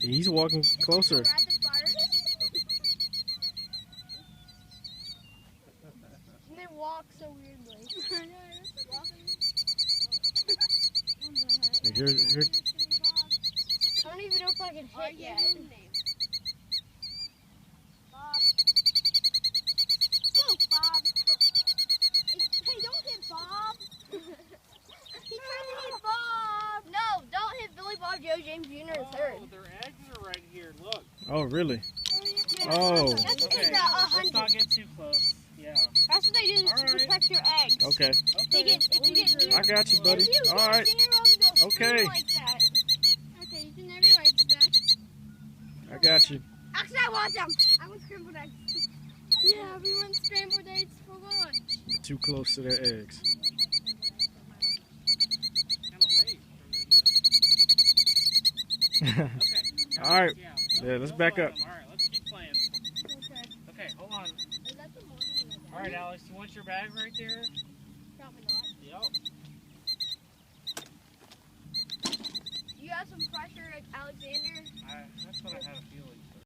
He's walking closer. And they walk so weirdly. Here. I don't even know if I can hit yet. Bob. Oh, Bob. Hey, don't hit Bob. He tried to hit Bob. No, don't hit Billy Bob Joe James Jr. third. Oh, their eggs are right here. Look. Oh, really? Yeah. Oh. That's Okay, let's not get too close. Yeah. That's what they do to protect your eggs. Okay. If you get near, I got you, buddy. All right. Okay. Like that. Okay, you can have your eggs back. I got you. Actually, I want them. I want scrambled eggs. Yeah, we want scrambled eggs for lunch. Too close to their eggs. Kind of late for them to... Okay. All right. Yeah, Yeah, let's back up. All right, let's keep playing. Okay. Okay, hold on. Is that the morning? All right, Alex, you want your bag right there?